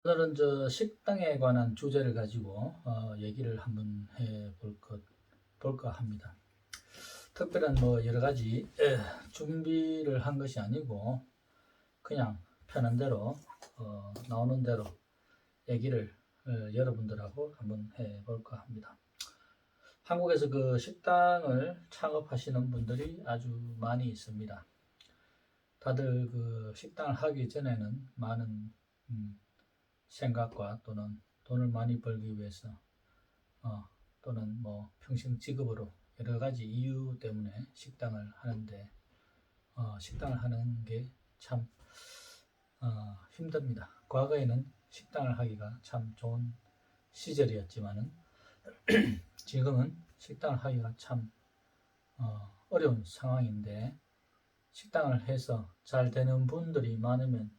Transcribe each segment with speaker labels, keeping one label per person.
Speaker 1: 오늘은 저 식당에 관한 주제를 가지고 얘기를 한번 볼까 합니다. 특별한 뭐 여러 가지 준비를 한 것이 아니고 그냥 편한 대로 나오는 대로 얘기를 여러분들하고 한번 해볼까 합니다. 한국에서 그 식당을 창업하시는 분들이 아주 많이 있습니다. 다들 그 식당을 하기 전에는 많은 생각과 또는 돈을 많이 벌기 위해서 또는 뭐 평생 직업으로 여러 가지 이유 때문에 식당을 하는데 식당을 하는 게 참 힘듭니다. 과거에는 식당을 하기가 참 좋은 시절이었지만은 지금은 식당을 하기가 참 어려운 상황인데 식당을 해서 잘 되는 분들이 많으면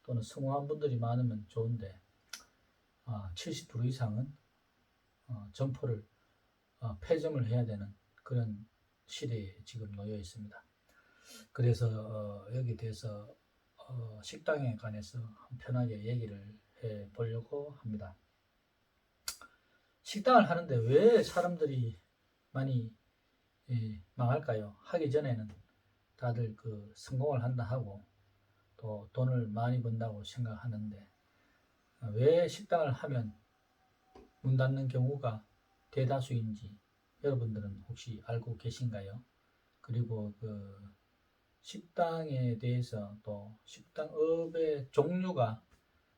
Speaker 1: 또는 성공한 분들이 많으면 좋은데 70% 이상은 점포를 폐점을 해야 되는 그런 시대에 지금 놓여 있습니다. 그래서 여기에 대해서 식당에 관해서 편하게 얘기를 해 보려고 합니다. 식당을 하는데 왜 사람들이 많이 망할까요? 하기 전에는 다들 그 성공을 한다 하고 또 돈을 많이 번다고 생각하는데 왜 식당을 하면 문 닫는 경우가 대다수인지 여러분들은 혹시 알고 계신가요? 그리고 그 식당에 대해서 또 식당업의 종류가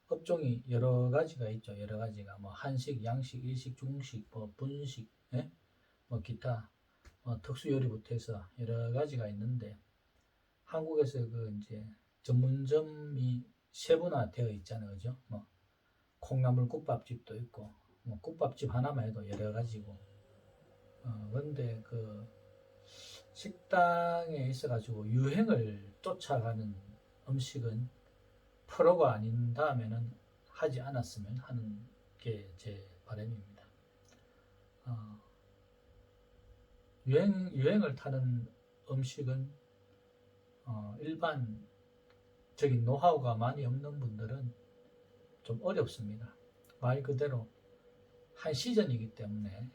Speaker 1: 업종이 여러 가지가 있죠. 여러 가지가 뭐 한식, 양식, 일식, 중식, 뭐 분식, 뭐 기타 특수 요리부터 해서 여러 가지가 있는데 한국에서 그 이제 전문점이 세분화되어 있잖아요, 그죠? 뭐 콩나물 국밥집도 있고 뭐 국밥집 하나만 해도 여러 가지고 그런데 그 식당에 있어가지고 유행을 쫓아가는 음식은 프로가 아닌 다음에는 하지 않았으면 하는 게 제 바람입니다. 유행을 타는 음식은 일반적인 노하우가 많이 없는 분들은 좀 어렵습니다. 말 그대로 한 시즌이기 때문에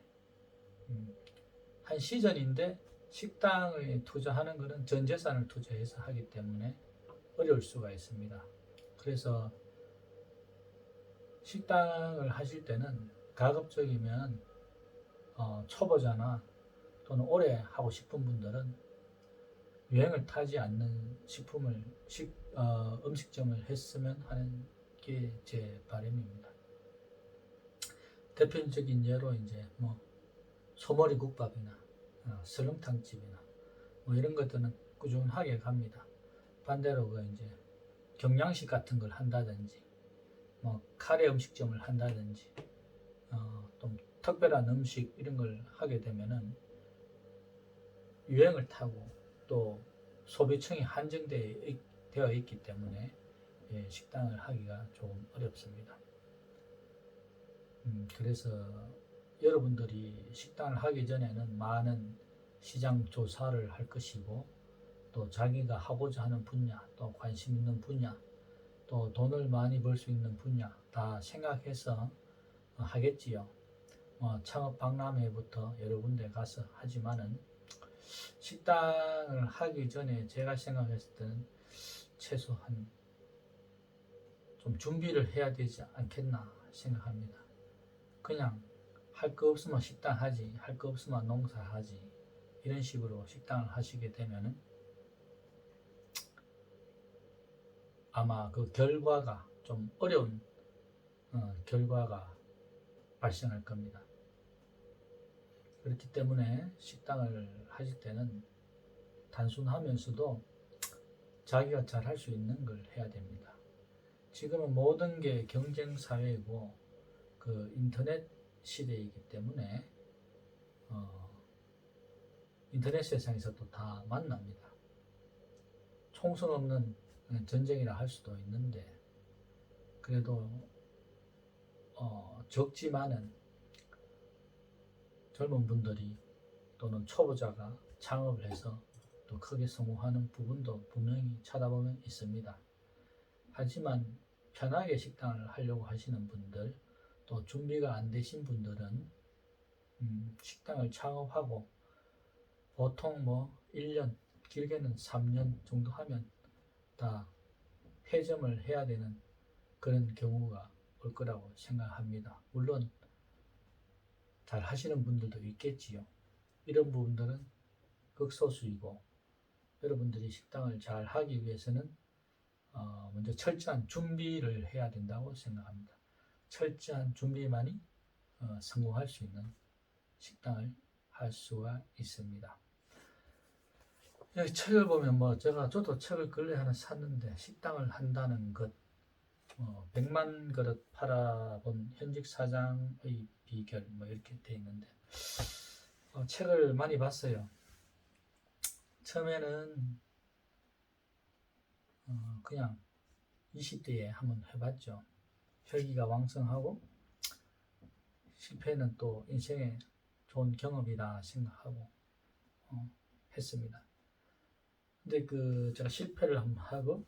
Speaker 1: 한 시즌인데 식당에 투자하는 것은 전 재산을 투자해서 하기 때문에 어려울 수가 있습니다. 그래서 식당을 하실 때는 가급적이면 초보자나 또는 오래 하고 싶은 분들은 유행을 타지 않는 음식점을 했으면 하는 게 제 바람입니다. 대표적인 예로 이제 뭐 소머리 국밥이나 설렁탕집이나 뭐 이런 것들은 꾸준하게 갑니다. 반대로 그 이제 경양식 같은 걸 한다든지 뭐 카레 음식점을 한다든지 또 특별한 음식 이런 걸 하게 되면은 유행을 타고 또 소비층이 한정되어 있기 때문에 식당을 하기가 조금 어렵습니다. 그래서 여러분들이 식당을 하기 전에는 많은 시장 조사를 할 것이고 또 자기가 하고자 하는 분야, 또 관심 있는 분야, 또 돈을 많이 벌 수 있는 분야 다 생각해서 하겠지요. 창업 박람회부터 여러 군데 가서 하지만은 식당을 하기 전에 제가 생각했을 때는 최소한 좀 준비를 해야 되지 않겠나 생각합니다. 그냥 할 거 없으면 식당 하지, 할 거 없으면 농사 하지, 이런 식으로 식당을 하시게 되면은 아마 그 결과가 좀 어려운 결과가 발생할 겁니다. 그렇기 때문에 식당을 하실 때는 단순하면서도 자기가 잘 할 수 있는 걸 해야 됩니다. 지금은 모든 게 경쟁 사회이고 그 인터넷 시대이기 때문에 인터넷 세상에서도 다 만납니다. 총선 없는 전쟁이라 할 수도 있는데 그래도 적지만은 젊은 분들이 또는 초보자가 창업을 해서 또 크게 성공하는 부분도 분명히 찾아보면 있습니다. 하지만 편하게 식당을 하려고 하시는 분들, 또 준비가 안 되신 분들은 식당을 창업하고 보통 뭐 1년, 길게는 3년 정도 하면 다 폐점을 해야 되는 그런 경우가 올 거라고 생각합니다. 물론 잘 하시는 분들도 있겠지요. 이런 부분들은 극소수이고, 여러분들이 식당을 잘 하기 위해서는 먼저 철저한 준비를 해야 된다고 생각합니다. 철저한 준비만이 성공할 수 있는 식당을 할 수가 있습니다. 여기 책을 보면 저도 책을 근래 하나 샀는데, 식당을 한다는 것, 100만 그릇 팔아본 현직 사장의 비결 이렇게 돼 있는데, 책을 많이 봤어요. 처음에는 그냥 20대에 한번 해봤죠. 혈기가 왕성하고 실패는 또 인생의 좋은 경험이다 생각하고 했습니다. 근데 제가 실패를 한번 하고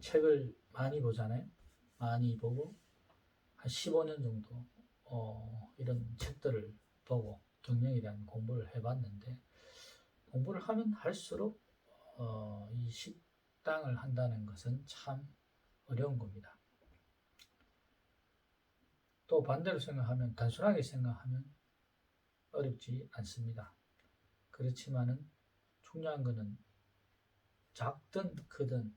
Speaker 1: 책을 많이 보잖아요. 많이 보고 한 15년 정도 이런 책들을 보고 경영에 대한 공부를 해봤는데, 공부를 하면 할수록 이 식당을 한다는 것은 참 어려운 겁니다. 또 반대로 생각하면, 단순하게 생각하면 어렵지 않습니다. 그렇지만은 중요한 것은 작든 크든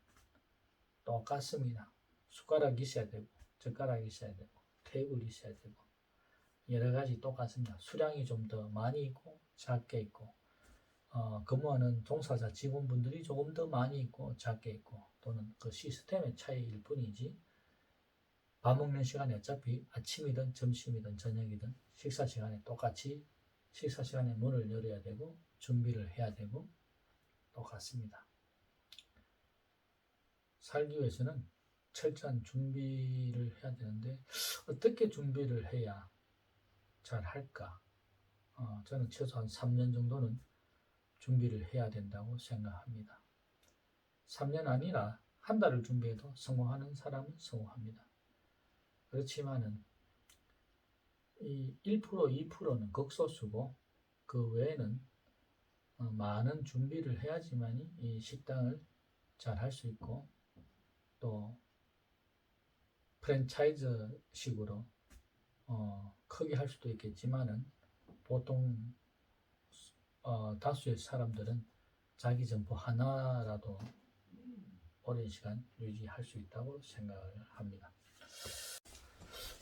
Speaker 1: 똑같습니다. 숟가락이 있어야 되고, 젓가락이 있어야 되고, 테이블이 있어야 되고, 여러 가지 똑같습니다. 수량이 좀 더 많이 있고 작게 있고, 근무하는 종사자 직원분들이 조금 더 많이 있고 작게 있고, 또는 그 시스템의 차이일 뿐이지, 밥 먹는 시간에 어차피 아침이든 점심이든 저녁이든 식사 시간에 똑같이 식사 시간에 문을 열어야 되고 준비를 해야 되고 똑같습니다. 살기 위해서는 철저한 준비를 해야 되는데, 어떻게 준비를 해야 잘 할까? 저는 최소한 3년 정도는 준비를 해야 된다고 생각합니다. 3년 아니라 한 달을 준비해도 성공하는 사람은 성공합니다. 그렇지만은 이 1%, 2%는 극소수고, 그 외에는 많은 준비를 해야지만이 이 식당을 잘 할 수 있고, 또 프랜차이즈식으로 크게 할 수도 있겠지만은, 보통 다수의 사람들은 자기 점포 하나라도 오랜 시간 유지할 수 있다고 생각을 합니다.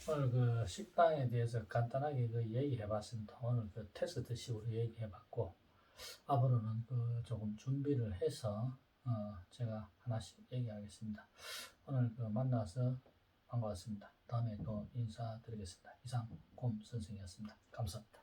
Speaker 1: 오늘 식당에 대해서 간단하게 얘기해봤습니다. 오늘 테스트식으로 얘기해봤고, 앞으로는 조금 준비를 해서 제가 하나씩 얘기하겠습니다. 오늘 만나서 반가웠습니다. 다음에 또 인사드리겠습니다. 이상 곰 선생이었습니다. 감사합니다.